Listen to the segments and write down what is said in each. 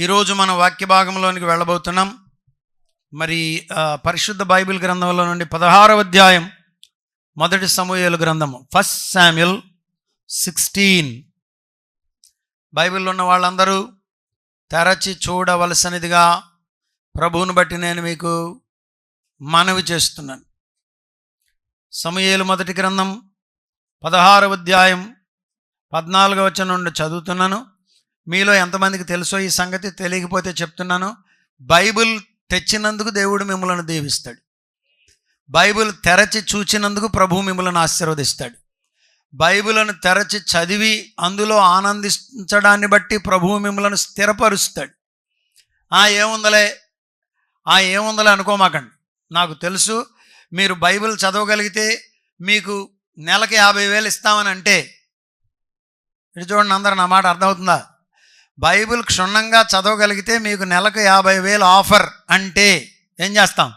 ఈరోజు మన వాక్య భాగంలోనికి వెళ్ళబోతున్నాం. మరి పరిశుద్ధ బైబిల్ గ్రంథంలో నుండి 16వ అధ్యాయం, మొదటి సమూయేలు గ్రంథము, 1 శామ్యూయల్ 16. బైబిల్లో ఉన్న వాళ్ళందరూ తెరచి చూడవలసినదిగా ప్రభువుని బట్టి నేను మీకు మనవి చేస్తున్నాను. సమూయేలు మొదటి గ్రంథం 16వ అధ్యాయం 14వ వచనం నుండి చదువుతున్నాను. మీలో ఎంతమందికి తెలుసో ఈ సంగతి, తెలియకపోతే చెప్తున్నాను. బైబిల్ తెచ్చినందుకు దేవుడు మిమ్మల్ని దీవిస్తాడు. బైబిల్ తెరచి చూచినందుకు ప్రభువు మిమ్మల్ని ఆశీర్వదిస్తాడు. బైబిల్ను తెరచి చదివి అందులో ఆనందించడాన్ని బట్టి ప్రభువు మిమ్మల్ని స్థిరపరుస్తాడు. ఏముందలే అనుకోమాకండి. నాకు తెలుసు, మీరు బైబిల్ చదవగలిగితే మీకు నెలకి 50,000 ఇస్తామని అంటే, ఇటు చూడండి అందరూ, నా మాట అర్థమవుతుందా? బైబిల్ క్షుణ్ణంగా చదవగలిగితే మీకు నెలకు 50,000 ఆఫర్ అంటే ఏం చేస్తాం?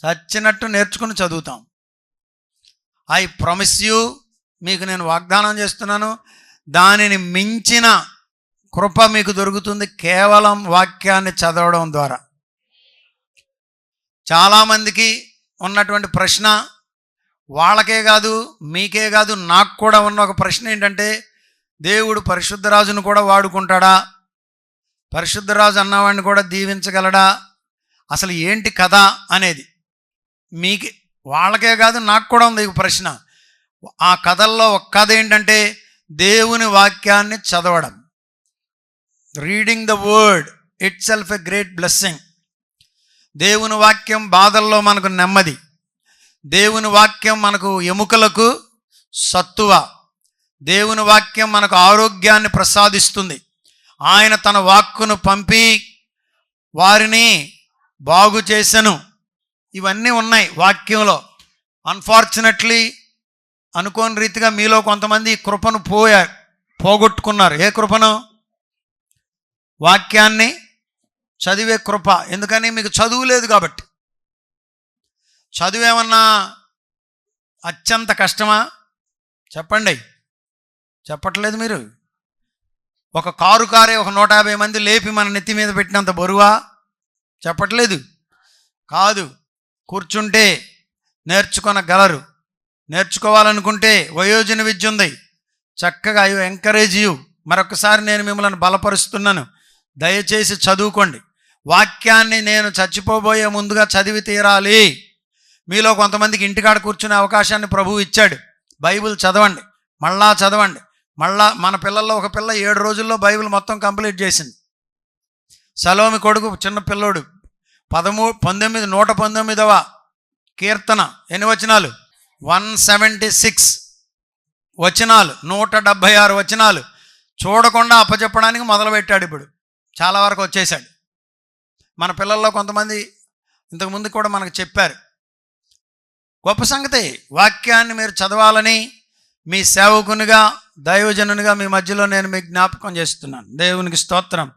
చచ్చినట్టు నేర్చుకుని చదువుతాం. ఐ ప్రామిస్ యూ, మీకు నేను వాగ్దానం చేస్తున్నాను, దానిని మించిన కృప మీకు దొరుకుతుంది కేవలం వాక్యాన్ని చదవడం ద్వారా. చాలామందికి ఉన్నటువంటి ప్రశ్న, వాళ్ళకే కాదు మీకే కాదు నాకు కూడా ఉన్న ఒక ప్రశ్న ఏంటంటే, దేవుడు పరిశుద్ధరాజును కూడా వాడుకుంటాడా? పరిశుద్ధరాజు అన్నవాడిని కూడా దీవించగలడా? అసలు ఏంటి కథ అనేది మీకు, వాళ్ళకే కాదు నాకు కూడా ఉంది ఈ ప్రశ్న. ఆ కథల్లో ఒక కథ ఏంటంటే, దేవుని వాక్యాన్ని చదవడం. Reading the word it self a great blessing. దేవుని వాక్యం బాధల్లో మనకు నెమ్మది. దేవుని వాక్యం మనకు ఎముకలకు సత్తువ. దేవుని వాక్యం మనకు ఆరోగ్యాన్ని ప్రసాదిస్తుంది. ఆయన తన వాక్కును పంపి వారిని బాగు చేసెను. ఇవన్నీ ఉన్నాయి వాక్యంలో. అన్ఫార్చునేట్లీ అనుకోని రీతిగా మీలో కొంతమంది ఈ కృపను పోగొట్టుకున్నారు. ఏ కృపను? వాక్యాన్ని చదివే కృప. ఎందుకని? మీకు చదువు లేదు కాబట్టి. చదువేమన్నా అత్యంత కష్టమా? చెప్పండి. చెప్పట్లేదు మీరు. ఒక కారే ఒక 150 మంది లేపి మన నెత్తి మీద పెట్టినంత బరువా? చెప్పట్లేదు. కాదు, కూర్చుంటే నేర్చుకొనగలరు. నేర్చుకోవాలనుకుంటే వయోజన విద్య ఉంది. చక్కగా ఎంకరేజ్ యూ. మరొకసారి నేను మిమ్మల్ని బలపరుస్తున్నాను, దయచేసి చదువుకోండి. వాక్యాన్ని నేను చచ్చిపోబోయే ముందుగా చదివి తీరాలి. మీలో కొంతమందికి ఇంటికాడ కూర్చునే అవకాశాన్ని ప్రభువు ఇచ్చాడు. బైబిల్ చదవండి, మళ్ళా చదవండి. మళ్ళా మన పిల్లల్లో ఒక పిల్ల 7 రోజుల్లో బైబిల్ మొత్తం కంప్లీట్ చేసింది. సలోమి కొడుకు చిన్న పిల్లోడు 119వ కీర్తన ఎన్ని వచనాలు? 176 వచనాలు, 176 వచనాలు చూడకుండా అప్పచెప్పడానికి మొదలుపెట్టాడు. ఇప్పుడు చాలా వరకు వచ్చేసాడు. మన పిల్లల్లో కొంతమంది ఇంతకుముందు కూడా మనకు చెప్పారు. గొప్ప సంగతి. వాక్యాన్ని మీరు చదవాలని మీ సేవకునిగా, దైవజనునిగా మీ మధ్యలో నేను మీకు జ్ఞాపకం చేస్తున్నాను. దేవునికి స్తోత్రం.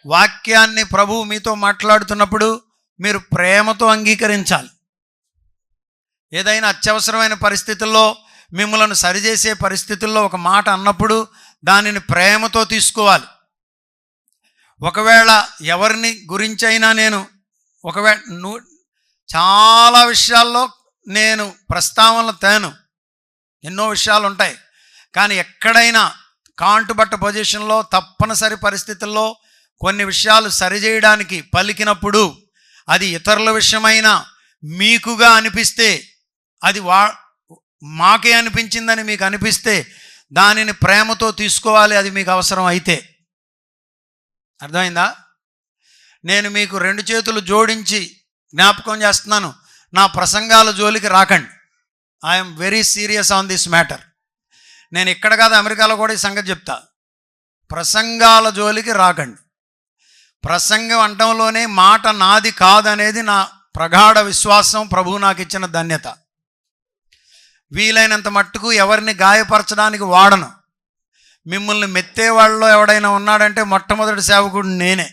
వాక్యాన్ని ప్రభువు మీతో మాట్లాడుతున్నప్పుడు మీరు ప్రేమతో అంగీకరించాలి. ఏదైనా అత్యవసరమైన పరిస్థితుల్లో, మిమ్మల్ని సరిచేసే పరిస్థితుల్లో ఒక మాట అన్నప్పుడు దానిని ప్రేమతో తీసుకోవాలి. ఒకవేళ ఎవరిని గురించైనా చాలా విషయాల్లో నేను ప్రస్తావనలు తేను, ఎన్నో విషయాలు ఉంటాయి. కానీ ఎక్కడైనా కాంటుబట్ట పొజిషన్లో, తప్పనిసరి పరిస్థితుల్లో కొన్ని విషయాలు సరిచేయడానికి పలికినప్పుడు, అది ఇతరుల విషయమైనా మీకుగా అనిపిస్తే, అది మాకే అనిపించిందని మీకు అనిపిస్తే దానిని ప్రేమతో తీసుకోవాలి. అది మీకు అవసరం అయితే. అర్థమైందా? నేను మీకు 2 చేతులు జోడించి జ్ఞాపకం చేస్తున్నాను, నా ప్రసంగాల జోలికి రాకండి. I'm very serious on this matter. నేను ఇక్కడ కాదు, అమెరికాలో కూడా ఈ సంగతి చెప్తా. ప్రసంగాల జోలికి రాకండి. ప్రసంగం అంటంలోనే మాట నాది కాదనేది నా ప్రగాఢ విశ్వాసం. ప్రభువు నాకు ఇచ్చిన ధన్యత. వీలైనంత మట్టుకు ఎవరిని గాయపరచడానికి వాడను. మిమ్మల్ని మెత్తేవాళ్ళలో ఎవడైనా ఉన్నాడంటే మొట్టమొదటి సేవకుడు నేనే.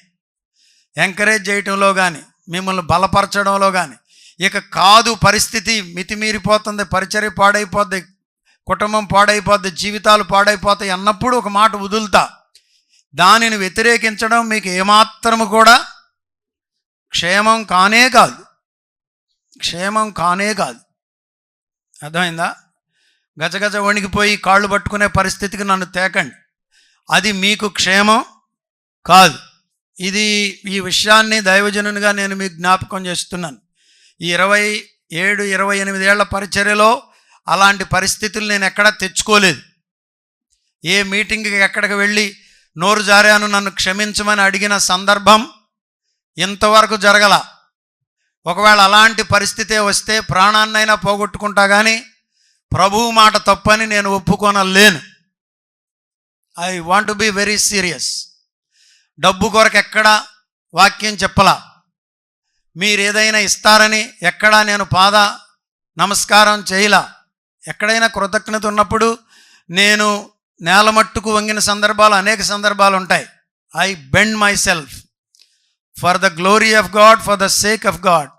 ఎంకరేజ్ చేయటంలో కానీ, మిమ్మల్ని బలపరచడంలో కానీ. ఇక కాదు, పరిస్థితి మితిమీరిపోతుంది, పరిచర్య పాడైపోద్ది, కుటుంబం పాడైపోద్ది, జీవితాలు పాడైపోతాయి అన్నప్పుడు ఒక మాట వదులుతా. దానిని వ్యతిరేకించడం మీకు ఏమాత్రము కూడా క్షేమం కానే కాదు, క్షేమం కానే కాదు. అర్థమైందా? గజగజ వణికిపోయి కాళ్ళు పట్టుకునే పరిస్థితికి నన్ను తేకండి, అది మీకు క్షేమం కాదు. ఈ విషయాన్ని దైవజనునిగా నేను మీకు జ్ఞాపకం చేస్తున్నాను. ఈ 27-28 ఏళ్ల పరిచర్యలో అలాంటి పరిస్థితులు నేను ఎక్కడా తెచ్చుకోలేదు. ఏ మీటింగ్కి ఎక్కడికి వెళ్ళి నోరు జారాను నన్ను క్షమించమని అడిగిన సందర్భం ఇంతవరకు జరగల. ఒకవేళ అలాంటి పరిస్థితే వస్తే ప్రాణాన్నైనా పోగొట్టుకుంటా కానీ ప్రభువు మాట తప్పని నేను ఒప్పుకోనలేను. I want to be very serious. డబ్బు కొరకు ఎక్కడా వాక్యం చెప్పలా, మీరు ఏదైనా ఇస్తారని ఎక్కడా నేను పాద నమస్కారం చేయలా. ఎక్కడైనా కృతజ్ఞత ఉన్నప్పుడు నేను నేలమట్టుకు వంగిన సందర్భాలు అనేక సందర్భాలు ఉంటాయి. I bend my self for the glory of God, for the sake of God,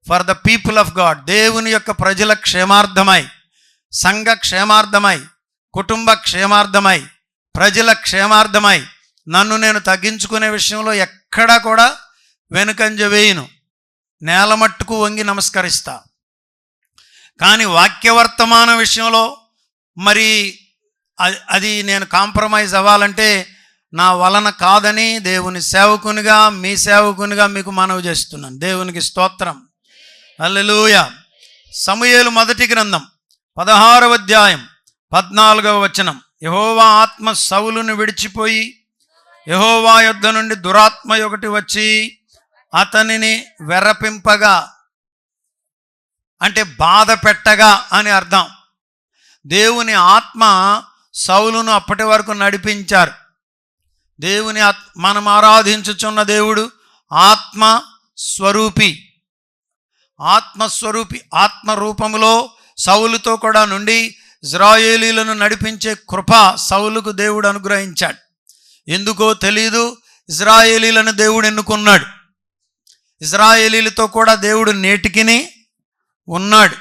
for the people of God. దేవుని యొక్క ప్రజల క్షేమార్థమై, సంఘ క్షేమార్థమై, కుటుంబ క్షేమార్థమై, ప్రజల క్షేమార్థమై నన్ను నేను తగ్గించుకునే విషయంలో ఎక్కడా కూడా వెనుకంజ వేయను. నేలమట్టుకు వంగి నమస్కరిస్తా. కానీ వాక్యవర్తమాన విషయంలో మరి అది నేను కాంప్రమైజ్ అవ్వాలంటే నా వలన కాదని దేవుని సేవకునిగా, మీ సేవకునిగా మీకు మనవి చేస్తున్నాను. దేవునికి స్తోత్రం. హల్లెలూయా. సమూయేలు మొదటి గ్రంథం 16వ అధ్యాయం 14వ వచనం. యెహోవా ఆత్మ సౌలును విడిచిపోయి యెహోవా యొద్ద నుండి దురాత్మ ఒకటి వచ్చి అతనిని వెర్రపింపగా, అంటే బాధ పెట్టగా అని అర్థం. దేవుని ఆత్మ సౌలును అప్పటి వరకు నడిపించారు. దేవుని మనం ఆరాధించుచున్న దేవుడు ఆత్మస్వరూపి. ఆత్మస్వరూపి ఆత్మ రూపములో సౌలుతో కూడా నుండి ఇశ్రాయేలీలను నడిపించే కృప సౌలుకు దేవుడు అనుగ్రహించాడు. ఎందుకో తెలీదు, ఇశ్రాయేలీలను దేవుడు ఎన్నుకున్నాడు. ఇశ్రాయేలీలతో కూడా దేవుడు నేటికిని ఉన్నాడు.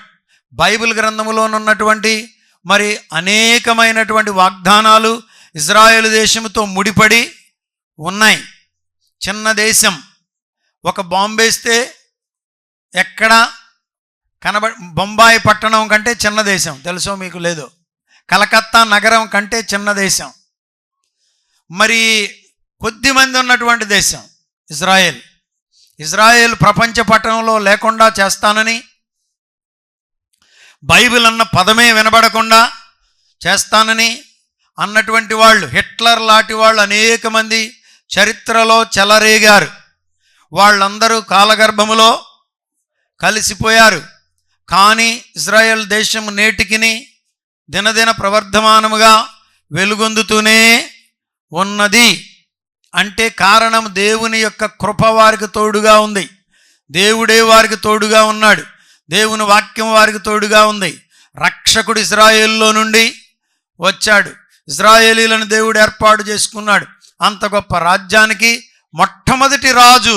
బైబిల్ గ్రంథములోనున్నటువంటి మరి అనేకమైనటువంటి వాగ్దానాలు ఇజ్రాయేలు దేశంతో ముడిపడి ఉన్నాయి. చిన్న దేశం, ఒక బాంబేస్తే ఎక్కడ బొంబాయి పట్టణం కంటే చిన్న దేశం, తెలుసో మీకు లేదో. కలకత్తా నగరం కంటే చిన్న దేశం. మరి కొద్దిమంది ఉన్నటువంటి దేశం ఇజ్రాయేల్. ఇజ్రాయేల్ ప్రపంచ పట్టణంలో లేకుండా చేస్తానని, బైబిల్ అన్న పదమే వినబడకుండా చేస్తానని అన్నటువంటి వాళ్ళు, హిట్లర్ లాంటి వాళ్ళు అనేక మంది చరిత్రలో చెలరేగారు. వాళ్ళందరూ కాలగర్భములో కలిసిపోయారు. కానీ ఇజ్రాయెల్ దేశం నేటికిని దినదిన ప్రవర్ధమానముగా వెలుగొందుతూనే ఉన్నది. అంటే కారణం దేవుని యొక్క కృప వారికి తోడుగా ఉంది. దేవుడే వారికి తోడుగా ఉన్నాడు. దేవుని వాక్యం వారికి తోడుగా ఉంది. రక్షకుడు ఇజ్రాయేల్లో నుండి వచ్చాడు. ఇజ్రాయేలీలను దేవుడు ఏర్పాటు చేసుకున్నాడు. అంత గొప్ప రాజ్యానికి మొట్టమొదటి రాజు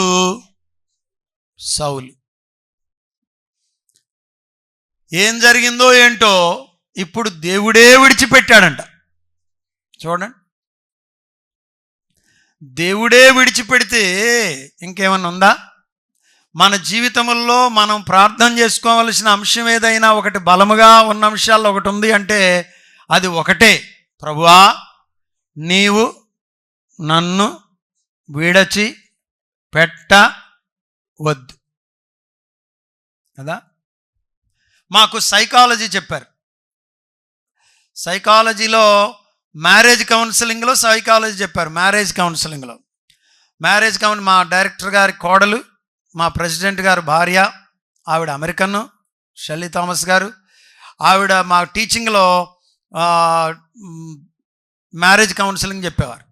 సౌలు. ఏం జరిగిందో ఏంటో ఇప్పుడు దేవుడే విడిచిపెట్టాడంట. చూడండి, దేవుడే విడిచిపెడితే ఇంకేమన్నా ఉందా? మన జీవితంలో మనం ప్రార్థన చేసుకోవలసిన అంశం ఏదైనా ఒకటి, బలముగా ఉన్న అంశాల్లో ఒకటి ఉంది అంటే అది ఒకటే, ప్రభువా నీవు నన్ను విడచి పెట్టవద్దు కదా. మాకు సైకాలజీ చెప్పారు. సైకాలజీలో మ్యారేజ్ కౌన్సిలింగ్లో సైకాలజీ చెప్పారు. మ్యారేజ్ కౌన్సిలింగ్లో మా డైరెక్టర్ గారి కోడలు, మా ప్రెసిడెంట్ గారు భార్య, ఆవిడ అమెరికన్, షెల్లీ థామస్ గారు. ఆవిడ మా టీచింగ్లో మ్యారేజ్ కౌన్సిలింగ్ చెప్పేవారు.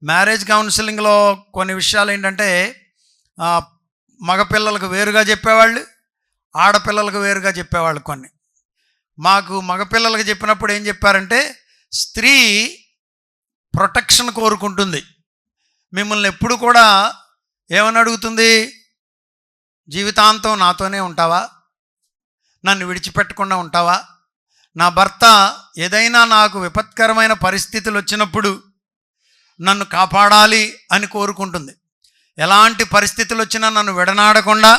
మ్యారేజ్ కౌన్సిలింగ్లో కొన్ని విషయాలు ఏంటంటే మగపిల్లలకు వేరుగా చెప్పేవాళ్ళు, ఆడపిల్లలకు వేరుగా చెప్పేవాళ్ళు. కొన్ని మాకు మగపిల్లలకు చెప్పినప్పుడు ఏం చెప్పారంటే, స్త్రీ ప్రొటెక్షన్ కోరుకుంటుంది. మిమ్మల్ని ఎప్పుడు కూడా ఏమని అడుగుతుంది? జీవితాంతం నాతోనే ఉంటావా? నన్ను విడిచిపెట్టకుండా ఉంటావా? నా భర్త ఏదైనా నాకు విపత్కరమైన పరిస్థితులు వచ్చినప్పుడు నన్ను కాపాడాలి అని కోరుకుంటుంది. ఎలాంటి పరిస్థితులు వచ్చినా నన్ను విడనాడకుండా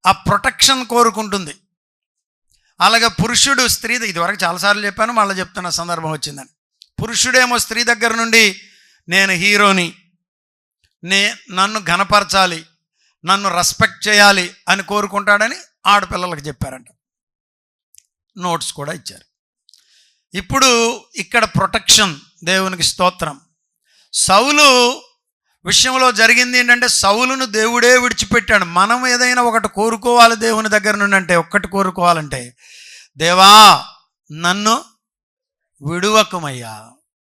ఆ ప్రొటెక్షన్ కోరుకుంటుంది. అలాగే పురుషుడు స్త్రీ, ఇదివరకు చాలాసార్లు చెప్పాను, మళ్ళీ చెప్తున్న సందర్భం వచ్చిందని. పురుషుడేమో స్త్రీ దగ్గర నుండి నేను హీరోని, నన్ను ఘనపరచాలి, నన్ను రెస్పెక్ట్ చేయాలి అని కోరుకుంటాడని ఆడపిల్లలకు చెప్పారంట. నోట్స్ కూడా ఇచ్చారు. ఇప్పుడు ఇక్కడ ప్రొటెక్షన్, దేవునికి స్తోత్రం. సౌలు విషయంలో జరిగింది ఏంటంటే, సౌలును దేవుడే విడిచిపెట్టాడు. మనం ఏదైనా ఒకటి కోరుకోవాలి దేవుని దగ్గర నుండి అంటే, ఒక్కటి కోరుకోవాలంటే, దేవా నన్ను విడువకమయ్యా,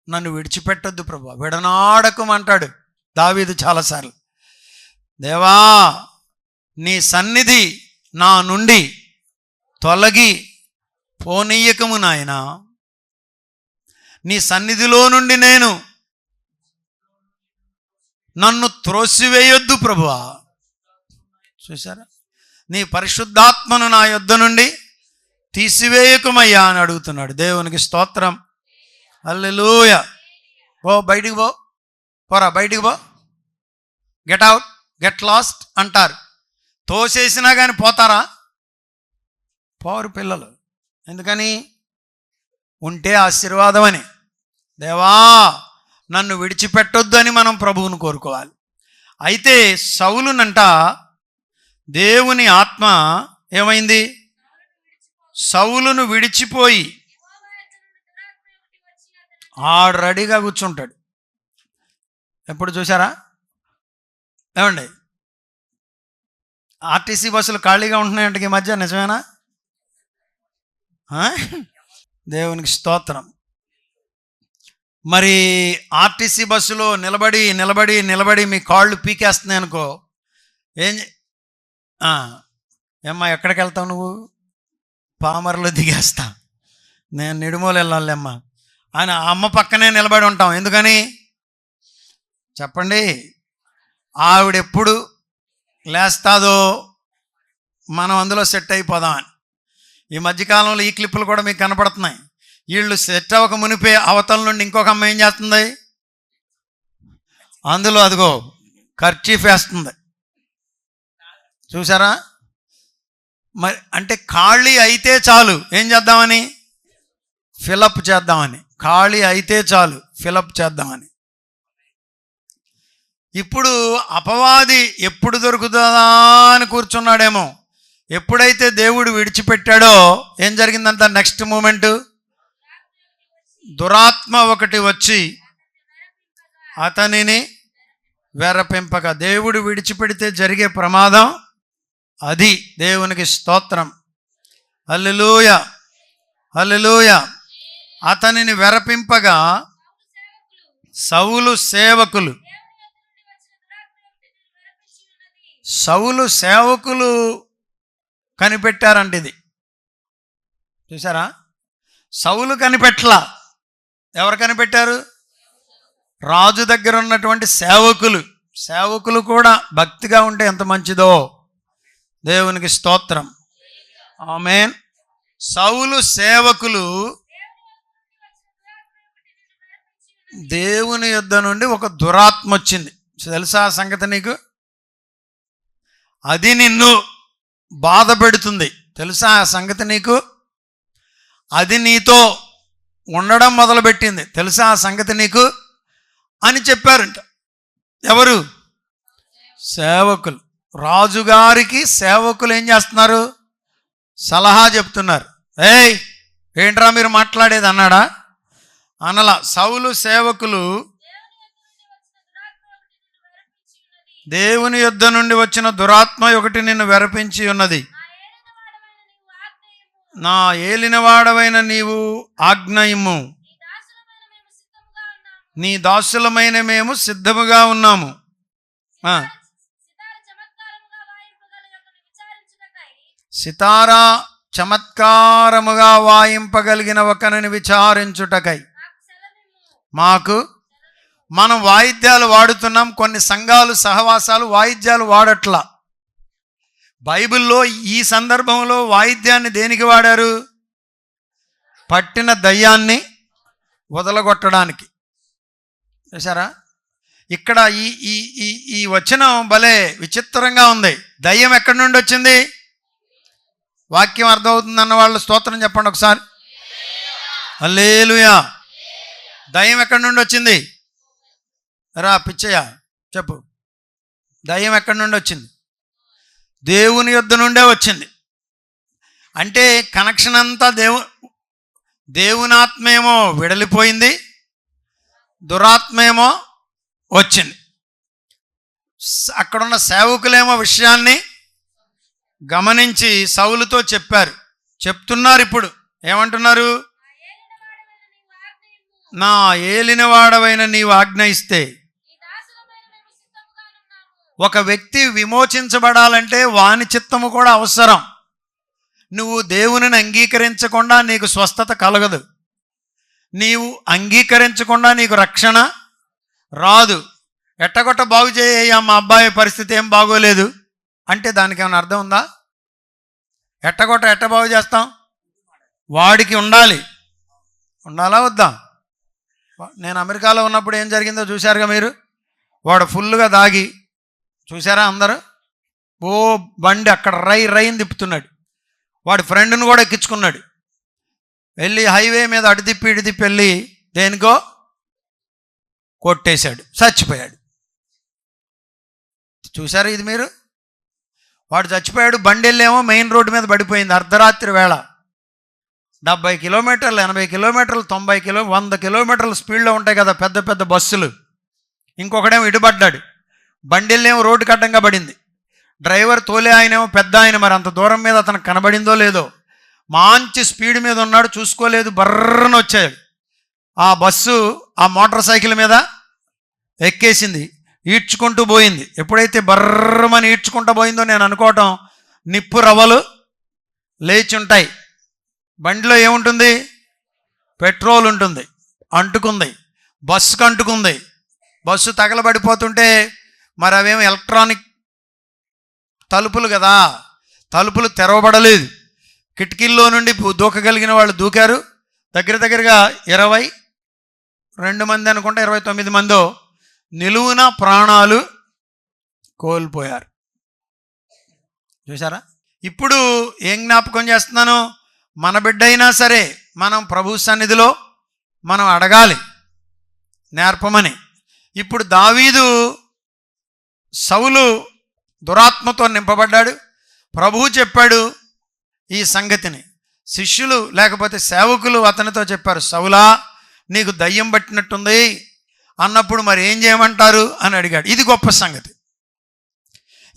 నన్ను విడిచిపెట్టొద్దు ప్రభు, విడనాడకమంటాడు దావీదు చాలాసార్లు. దేవా నీ సన్నిధి నా నుండి తొలగి పోనీయకము నాయనా, నీ సన్నిధిలో నుండి నన్ను త్రోసివేయొద్దు ప్రభువా. చూసారా, నీ పరిశుద్ధాత్మను నా యొద్ద నుండి తీసివేయకమయ్యా అని అడుగుతున్నాడు. దేవునికి స్తోత్రం. హల్లెలూయా. బయటికి పోరా, బయటికి పో, గెట్ అవుట్, గెట్ లాస్ట్ అంటారు. తోసేసినా కానీ పోతారా? పోరు పిల్లలు. ఎందుకని? ఉంటే ఆశీర్వాదం అని. దేవా నన్ను విడిచిపెట్టొద్దు అని మనం ప్రభువును కోరుకోవాలి. అయితే సౌలునంట దేవుని ఆత్మ ఏమైంది? సౌలును విడిచిపోయి ఆడు రెడీగా కూర్చుంటాడు. ఎప్పుడు చూసారా ఏమండి? ఆర్టీసీ బస్సులు ఖాళీగా ఉంటున్నాయంటే ఈ మధ్య, నిజమేనా? దేవునికి స్తోత్రం. మరి ఆర్టీసీ బస్సులో నిలబడి నిలబడి నిలబడి మీ కాళ్ళు పీకేస్తున్నాయి అనుకో, ఏమ్మా ఎక్కడికి వెళ్తావు నువ్వు? పామర్లో దిగేస్తా, నేను నిడుమూలు వెళ్ళాలేమ్మా అని అమ్మ పక్కనే నిలబడి ఉంటాం. ఎందుకని చెప్పండి? ఆవిడెప్పుడు లేస్తాదో మనం అందులో సెట్ అయిపోదామని. ఈ మధ్యకాలంలో ఈ క్లిప్పులు కూడా మీకు కనపడుతున్నాయి. వీళ్ళు సెట్ అవ్వక మునిపే అవతల నుండి ఇంకొక అమ్మాయి ఏం చేస్తుంది? అందులో అదిగో కర్చీఫ్ వేస్తుంది. చూసారా? మరి అంటే ఖాళీ అయితే చాలు ఏం చేద్దామని? ఫిలప్ చేద్దామని. ఖాళీ అయితే చాలు ఫిలప్ చేద్దామని. ఇప్పుడు అపవాది ఎప్పుడు దొరుకుతుందా అని కూర్చున్నాడేమో. ఎప్పుడైతే దేవుడు విడిచిపెట్టాడో ఏం జరిగిందంట? నెక్స్ట్ మూమెంట్ దురాత్మ ఒకటి వచ్చి అతనిని వెరపింపగా. దేవుడు విడిచిపెడితే జరిగే ప్రమాదం అది. దేవునికి స్తోత్రం. హల్లెలూయా, హల్లెలూయా. అతనిని వెరపింపగా సౌలు సేవకులు కనిపెట్టారంట. ఇది చూసారా? సౌలు కనిపెట్టలా. ఎవరు కనిపెట్టారు? రాజు దగ్గర ఉన్నటువంటి సేవకులు కూడా భక్తిగా ఉంటే ఎంత మంచిదో. దేవునికి స్తోత్రం. ఆమేన్. సౌలు సేవకులు దేవుని యొద్ద నుండి ఒక దురాత్మ వచ్చింది. తెలుసా ఆ సంగతి నీకు? అది నిన్ను బాధ పెడుతుంది. తెలుసా ఆ సంగతి నీకు? అది నీతో ఉండడం మొదలుపెట్టింది. తెలుసా ఆ సంగతి నీకు అని చెప్పారంట. ఎవరు? సేవకులు. రాజుగారికి సేవకులు ఏం చేస్తున్నారు? సలహా చెప్తున్నారు. ఏంట్రా మీరు మాట్లాడేది అన్నాడా? అనలా. సౌలు సేవకులు దేవుని యొద్ద నుండి వచ్చిన దురాత్మ ఒకటి నిన్ను వెరపించి ఉన్నది, నా ఏలినవాడవైన నీవు ఆజ్ఞ ఇమ్ము, నీ దాసులమైన మేము సిద్ధముగా ఉన్నాము. సితారా చమత్కారముగా వాయింపగలిగిన ఒకరిని విచారించుటకై మాకు. మనం వాయిద్యాలు వాడుతున్నాం. కొన్ని సంఘాలు సహవాసాలు వాయిద్యాలు వాడట్లా. బైబిల్లో ఈ సందర్భంలో వాయిద్యాన్ని దేనికి వాడారు? పట్టిన దయ్యాన్ని వదలగొట్టడానికి. చూసారా? ఇక్కడ ఈ ఈ ఈ ఈ వచనం భలే విచిత్రంగా ఉంది. దయ్యం ఎక్కడి నుండి వచ్చింది? వాక్యం అర్థమవుతుంది అన్న వాళ్ళు స్తోత్రం చెప్పండి ఒకసారి. హల్లెలూయా. దయ్యం ఎక్కడి నుండి వచ్చింది? రా పిచ్చయ్య చెప్పు. దయ్యం ఎక్కడి నుండి వచ్చింది? దేవుని యొద్ద నుండే వచ్చింది. అంటే కనెక్షన్ అంతా దేవుని ఆత్మేమో విడలిపోయింది, దురాత్మేమో వచ్చింది. అక్కడున్న సేవకులేమో విషయాన్ని గమనించి సౌలుతో చెప్పారు. చెప్తున్నారు. ఇప్పుడు ఏమంటున్నారు? నా ఏలినవాడవైన నీవు ఆజ్ఞ ఇస్తే. ఒక వ్యక్తి విమోచించబడాలంటే వాని చిత్తము కూడా అవసరం. నువ్వు దేవునిని అంగీకరించకుండా నీకు స్వస్థత కలగదు. నీవు అంగీకరించకుండా నీకు రక్షణ రాదు. ఎట్టగొట్ట బాగు చేయ, మా అబ్బాయి పరిస్థితి ఏం బాగోలేదు అంటే దానికి ఏమైనా అర్థం ఉందా? ఎట్ట బాగు చేస్తాం? వాడికి ఉండాలా వద్దా? నేను అమెరికాలో ఉన్నప్పుడు ఏం జరిగిందో చూశారుగా మీరు. వాడు ఫుల్గా దాగి చూసారా అందరూ? ఓ బండి అక్కడ రైని తిప్పుతున్నాడు. వాడి ఫ్రెండ్ని కూడా ఎక్కించుకున్నాడు. వెళ్ళి హైవే మీద అటు తిప్పి ఇటు తిప్పి వెళ్ళి దేనికో కొట్టేశాడు, చచ్చిపోయాడు. చూసారా ఇది మీరు? వాడు చచ్చిపోయాడు. బండి వెళ్ళేమో మెయిన్ రోడ్డు మీద పడిపోయింది. అర్ధరాత్రి వేళ 70 కిలోమీటర్లు, 80 కిలోమీటర్లు, 90 100 కిలోమీటర్ల స్పీడ్లో ఉంటాయి కదా పెద్ద పెద్ద బస్సులు. ఇంకొకడేమో ఇటుపడ్డాడు. బండి వెళ్ళేమో రోడ్డుకి అడ్డంగా పడింది. డ్రైవర్ తోలే ఆయనేమో పెద్ద ఆయన, మరి అంత దూరం మీద అతనికి కనబడిందో లేదో, మంచి స్పీడ్ మీద ఉన్నాడు, చూసుకోలేదు, బర్రన వచ్చాడు. ఆ బస్సు ఆ మోటార్ సైకిల్ మీద ఎక్కేసింది, ఈడ్చుకుంటూ పోయింది. ఎప్పుడైతే బర్రమని ఈడ్చుకుంటూ పోయిందో నేను అనుకోవటం నిప్పు రవ్వలు లేచి ఉంటాయి. బండిలో ఏముంటుంది? పెట్రోల్ ఉంటుంది. అంటుకుంది, బస్సుకు అంటుకుంది. బస్సు తగలబడిపోతుంటే మరి అవేమో ఎలక్ట్రానిక్ తలుపులు కదా, తలుపులు తెరవబడలేదు. కిటికీల్లో నుండి దూకగలిగిన వాళ్ళు దూకారు. దగ్గరగా 22 మంది అనుకుంటా, 29 మందో నిలువున ప్రాణాలు కోల్పోయారు. చూసారా? ఇప్పుడు ఏం జ్ఞాపకం చేస్తున్నాను? మన బిడ్డ అయినా సరే మనం ప్రభు సన్నిధిలో మనం అడగాలి నేర్పమని. ఇప్పుడు దావీదు, సౌలు దురాత్మతో నింపబడ్డాడు. ప్రభువు చెప్పాడు ఈ సంగతిని. శిష్యులు లేకపోతే సేవకులు అతనితో చెప్పారు, సౌలా నీకు దయ్యం పట్టినట్టుంది అన్నప్పుడు మరి ఏం చేయమంటారు అని అడిగాడు. ఇది గొప్ప సంగతి.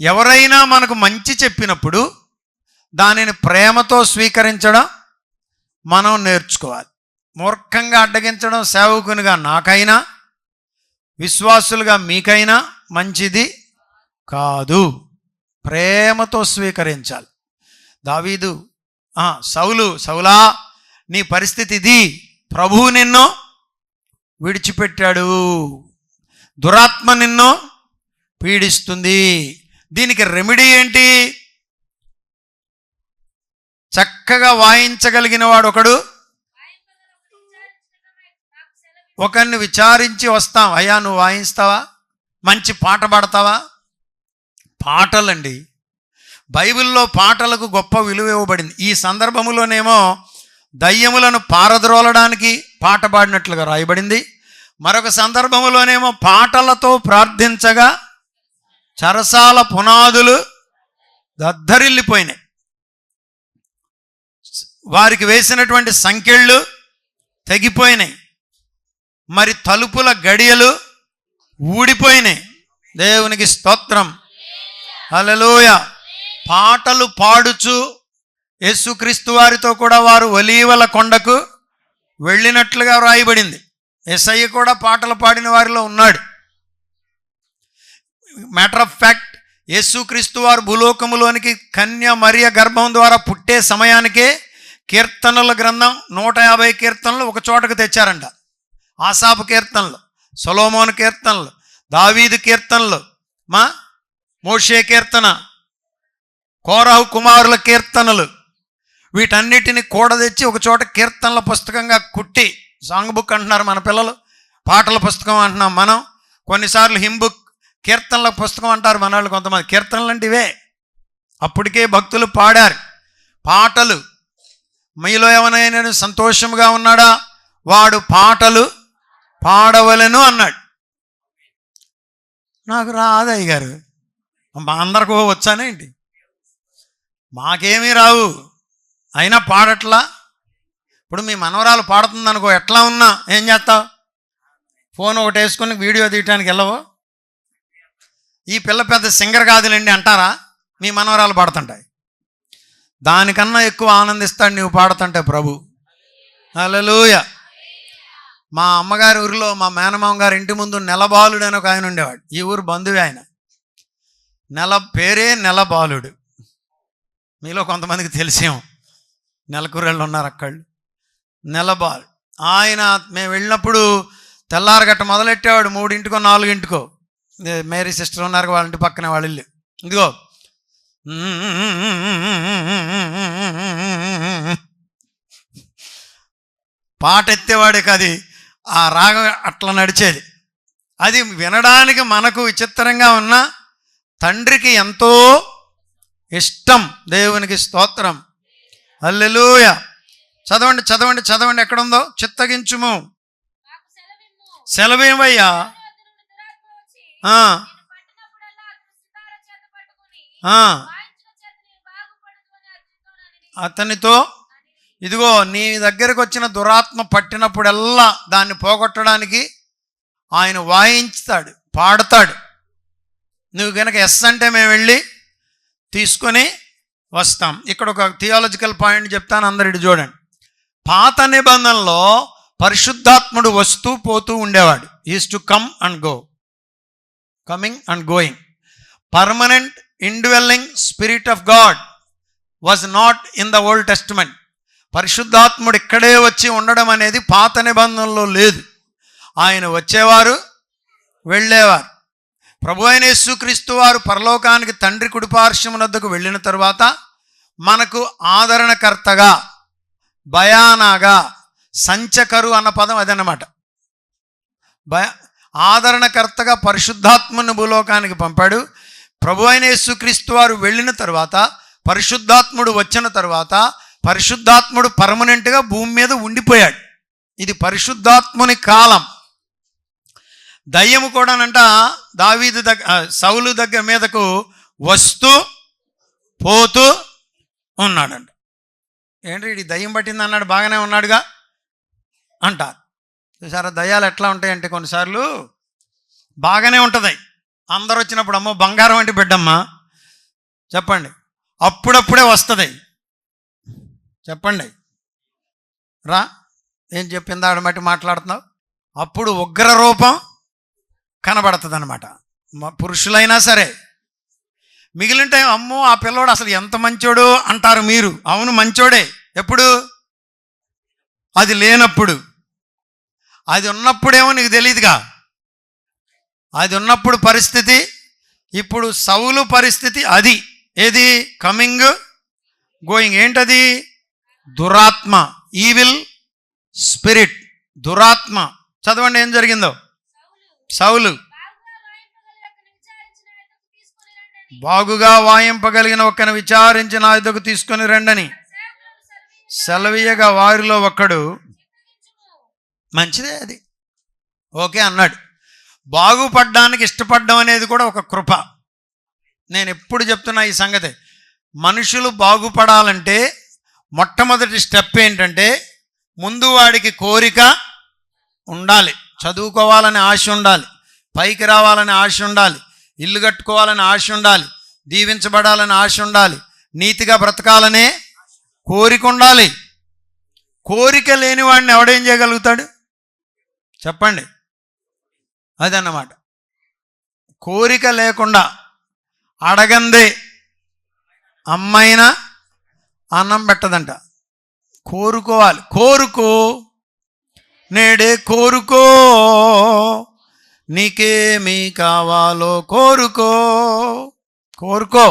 ఎవరైనా మనకు మంచి చెప్పినప్పుడు దానిని ప్రేమతో స్వీకరించడం మనం నేర్చుకోవాలి. మూర్ఖంగా అడ్డగించడం సేవకునిగా నాకైనా విశ్వాసులుగా మీకైనా మంచిది కాదు. ప్రేమతో స్వీకరించాలి. దావీదు సౌలా నీ పరిస్థితి ఇది, ప్రభువు నిన్ను విడిచిపెట్టాడు, దురాత్మ నిన్ను పీడిస్తుంది. దీనికి రెమెడీ ఏంటి? చక్కగా వాయించగలిగిన వాడు ఒకరిని విచారించి వస్తాం. అయ్యా నువ్వు వాయిస్తావా? మంచి పాట పాడతావా? పాటలండి, బైబిల్లో పాటలకు గొప్ప విలువ ఇవ్వబడింది. ఈ సందర్భములోనేమో దయ్యములను పారద్రోలడానికి పాట పాడినట్లుగా రాయబడింది. మరొక సందర్భములోనేమో పాటలతో ప్రార్థించగా చెరసాల పునాదులు దద్దరిల్లిపోయినాయి. వారికి వేసినటువంటి సంకెళ్ళు తెగిపోయినాయి. మరి తలుపుల గడియలు ఊడిపోయినాయి. దేవునికి స్తోత్రం, హల్లెలూయా. పాటలు పాడుచు యేసుక్రీస్తు వారితో కూడా వారు ఒలీవల కొండకు వెళ్ళినట్లుగా వ్రాయబడింది. యేసయ్య కూడా పాటలు పాడిన వారిలో ఉన్నాడు. మ్యాటర్ ఆఫ్ ఫ్యాక్ట్, యేసుక్రీస్తు వారు భూలోకములోనికి కన్య మరియ గర్భం ద్వారా పుట్టే సమయానికే కీర్తనల గ్రంథం 150 కీర్తనలు ఒక చోటకు తెచ్చారంట. ఆసాపు కీర్తనలు, సొలొమోను కీర్తనలు, దావీదు కీర్తనలు, మోషే కీర్తన, కోరహు కుమారుల కీర్తనలు, వీటన్నిటిని కూడదెచ్చి ఒక చోట కీర్తనల పుస్తకంగా కుట్టి, సాంగ్ బుక్ అంటున్నారు మన పిల్లలు, పాటల పుస్తకం అంటున్నాం మనం, కొన్నిసార్లు హిమ్ బుక్, కీర్తనల పుస్తకం అంటారు మన వాళ్ళు కొంతమంది. కీర్తనలు అంటే ఇవే, అప్పటికే భక్తులు పాడారు పాటలు. మీలో ఎవరైనా సంతోషంగా ఉన్నాడా, వాడు పాటలు పాడవలెను అన్నాడు. నాకు రాదయ్య గారు, మా అందరికీ వచ్చానేంటి, మాకేమీ రావు, అయినా పాడట్లా. ఇప్పుడు మీ మనవరాలు పాడుతుంది అనుకో, ఎట్లా ఉన్నా ఏం చేస్తావు, ఫోన్ ఒకటి వేసుకుని వీడియో తీయటానికి వెళ్ళవో. ఈ పిల్ల పెద్ద సింగర్ కాదులేండి అంటారా, మీ మనవరాలు పాడుతుంటాయి. దానికన్నా ఎక్కువ ఆనందిస్తాడు నువ్వు పాడుతుంటే ప్రభు. హల్లెలూయా. మా అమ్మగారి ఊరిలో మా మేనమామ గారి ఇంటి ముందు నెలబాలుడు అని ఒక ఆయన ఉండేవాడు. ఈ ఊరు బంధువే ఆయన. పేరే నెలబాలుడు. మీలో కొంతమందికి తెలిసేమో, నెలకూరెళ్ళు ఉన్నారు అక్కడ. నెలబాలు ఆయన మేము వెళ్ళినప్పుడు తెల్లారగట్ట మొదలెట్టేవాడు, 3 4. మేరీ సిస్టర్ ఉన్నారు వాళ్ళ ఇంటి పక్కనే వాళ్ళ ఇల్లు. ఇదిగో పాట ఎత్తేవాడే కాదు, ఆ రాగం అట్లా నడిచేది. అది వినడానికి మనకు విచిత్రంగా ఉన్న తండ్రికి ఎంతో ఇష్టం. దేవునికి స్తోత్రం. హల్లెలూయా. చదవండి చదవండి చదవండి, ఎక్కడుందో. చిత్తగించుము, సెలవేమయ్యా, అతనితో, ఇదిగో నీ దగ్గరకు వచ్చిన దురాత్మ పట్టినప్పుడల్లా దాన్ని పోగొట్టడానికి ఆయన వాయించుతాడు, పాడతాడు. నువ్వు కనుక ఎస్ అంటే మేము వెళ్ళి తీసుకొని వస్తాం. ఇక్కడ ఒక థియాలజికల్ పాయింట్ చెప్తాను, అందరిటి చూడండి. పాత నిబంధనలో పరిశుద్ధాత్ముడు వస్తూ పోతూ ఉండేవాడు. Is to come and go, coming and going. Permanent indwelling spirit of God was not in the Old Testament. పరిశుద్ధాత్ముడు ఇక్కడే వచ్చి ఉండడం అనేది పాత నిబంధనలో లేదు. ఆయన వచ్చేవారు, వెళ్ళేవారు. ప్రభు అయిన యేసుక్రీస్తు వారు పరలోకానికి తండ్రి కుడిపార్శ్వమునొద్దకు వెళ్ళిన తరువాత మనకు ఆదరణకర్తగా, భయానాగా, సంచకరు అన్న పదం అదన్నమాట. ఆదరణకర్తగా పరిశుద్ధాత్మను భూలోకానికి పంపాడు. ప్రభు అయిన యేసుక్రీస్తు వారు వెళ్ళిన తర్వాత, పరిశుద్ధాత్ముడు వచ్చిన తర్వాత, పరిశుద్ధాత్ముడు పర్మనెంట్గా భూమి మీద ఉండిపోయాడు. ఇది పరిశుద్ధాత్ముని కాలం. దయ్యము కూడానంట దావీదు సౌలు దగ్గర మీదకు వస్తూ పోతూ ఉన్నాడంట. ఏంటి ఇది దయ్యం పట్టింది అన్నాడు, బాగానే ఉన్నాడుగా అంటారు. చూసారా దయ్యాలు ఎట్లా ఉంటాయంటే కొన్నిసార్లు బాగానే ఉంటుంది, అందరు వచ్చినప్పుడు అమ్మో బంగారం అంటే బిడ్డమ్మా చెప్పండి, అప్పుడప్పుడే వస్తుంది చెప్పండి, రా ఏం చెప్పింది ఆవిడ బట్టి మాట్లాడుతున్నావు. అప్పుడు ఉగ్ర రూపం కనబడుతుంది అనమాట. పురుషులైనా సరే. మిగిలిన టైం అమ్మో ఆ పిల్లోడు అసలు ఎంత మంచోడు అంటారు మీరు. అవును మంచోడే, ఎప్పుడు? అది లేనప్పుడు. అది ఉన్నప్పుడేమో నీకు తెలియదుగా. అది ఉన్నప్పుడు పరిస్థితి, ఇప్పుడు సౌలు పరిస్థితి అది. ఏది? Coming going. ఏంటది? దురాత్మ, ఈవిల్ స్పిరిట్, దురాత్మ. చదవండి ఏం జరిగిందో. సౌలు బాగుగా వాయింపగలిగిన ఒక్కను విచారించి నా యొద్దకు తీసుకొని రండని సెలవీయగా వారిలో ఒక్కడు, మంచిదే అది, ఓకే అన్నాడు. బాగుపడ్డానికి ఇష్టపడడం అనేది కూడా ఒక కృప. నేను ఎప్పుడు చెప్తున్నా ఈ సంగతి. మనుషులు బాగుపడాలంటే మొట్టమొదటి స్టెప్ ఏంటంటే ముందు వాడికి కోరిక ఉండాలి. చదువుకోవాలని ఆశ ఉండాలి, పైకి రావాలని ఆశ ఉండాలి, ఇల్లు కట్టుకోవాలని ఆశ ఉండాలి, దీవించబడాలని ఆశ ఉండాలి, నీతిగా బ్రతకాలనే కోరిక ఉండాలి. కోరిక లేని వాడిని ఎవడేం చేయగలుగుతాడు చెప్పండి? అదన్నమాట. కోరిక లేకుండా అడగందే అమ్మైనా అన్నం పెట్టదంట. కోరుకోవాలి. కోరుకో, నేడే కోరుకో, నీకేమీ కావాలో కోరుకో. కోరుకో.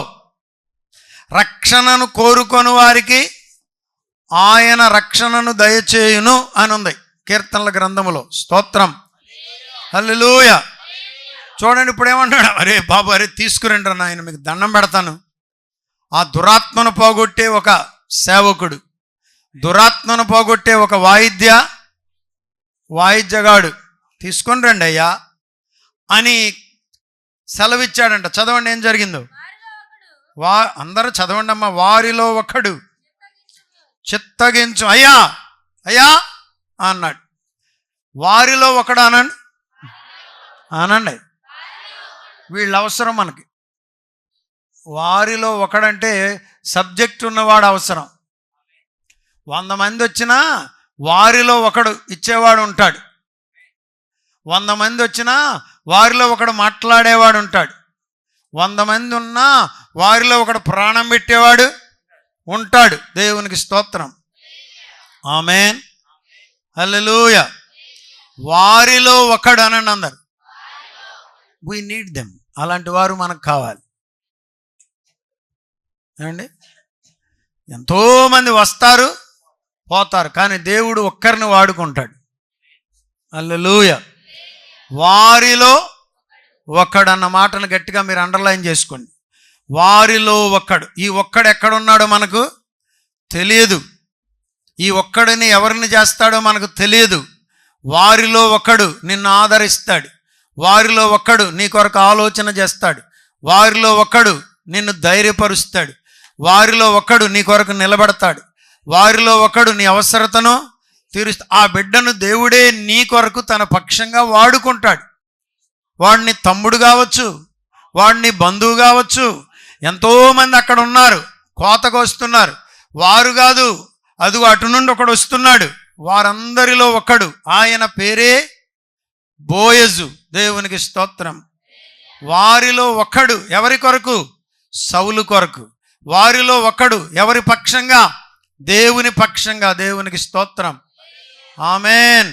రక్షణను కోరుకొని వారికి ఆయన రక్షణను దయచేయును అని ఉంది కీర్తనల గ్రంథములో. స్తోత్రం. హల్లెలూయా. చూడండి ఇప్పుడు ఏమంటాడు, అరే బాబు అరే తీసుకురండి రా నాయన, మీకు దండం పెడతాను. ఆ దురాత్మను పోగొట్టే ఒక సేవకుడు, దురాత్మను పోగొట్టే ఒక వాయిద్యగాడు తీసుకొని రండి అయ్యా అని సెలవిచ్చాడంట. చదవండి ఏం జరిగిందో. అందరూ చదవండి అమ్మా. వారిలో ఒకడు చిత్తగించు అయ్యా అయ్యా అన్నాడు. వారిలో ఒకడు అనండి. వీళ్ళ అవసరం మనకి. వారిలో ఒకడంటే సబ్జెక్ట్ ఉన్నవాడు అవసరం. 100 మంది వచ్చినా వారిలో ఒకడు ఇచ్చేవాడు ఉంటాడు. 100 మంది వచ్చినా వారిలో ఒకడు మాట్లాడేవాడు ఉంటాడు. 100 మంది ఉన్నా వారిలో ఒకడు ప్రాణం పెట్టేవాడు ఉంటాడు. దేవునికి స్తోత్రం. ఆమేన్. హల్లెలూయా. వారిలో ఒకడు అనండి అందరు. We need them. అలాంటి వారు మనకు కావాలి. ఏమండి, ఎంతోమంది వస్తారు పోతారు, కానీ దేవుడు ఒక్కరిని వాడుకుంటాడు. హల్లెలూయా. వారిలో ఒక్కడు అన్న మాటను గట్టిగా మీరు అండర్లైన్ చేసుకోండి. వారిలో ఒక్కడు. ఈ ఒక్కడు ఎక్కడున్నాడో మనకు తెలియదు. ఈ ఒక్కడిని ఎవరిని చేస్తాడో మనకు తెలియదు. వారిలో ఒకడు నిన్ను ఆదరిస్తాడు. వారిలో ఒక్కడు నీ కొరకు ఆలోచన చేస్తాడు. వారిలో ఒక్కడు నిన్ను ధైర్యపరుస్తాడు. వారిలో ఒక్కడు నీ కొరకు నిలబడతాడు. వారిలో ఒకడు నీ అవసరతను తీరుస్తాడు. ఆ బిడ్డను దేవుడే నీ కొరకు తన పక్షంగా వాడుకుంటాడు. వాడిని తమ్ముడు కావచ్చు, వాడిని బంధువు కావచ్చు. ఎంతోమంది అక్కడ ఉన్నారు, కోతకు వస్తున్నారు. వారు కాదు, అదుగు అటు నుండి ఒకడు వస్తున్నాడు. వారందరిలో ఒకడు, ఆయన పేరే బోయజు. దేవునికి స్తోత్రం. వారిలో ఒకడు ఎవరి కొరకు? సౌలు కొరకు. వారిలో ఒకడు ఎవరి పక్షంగా? దేవుని పక్షంగా. దేవునికి స్తోత్రం. ఆమేన్.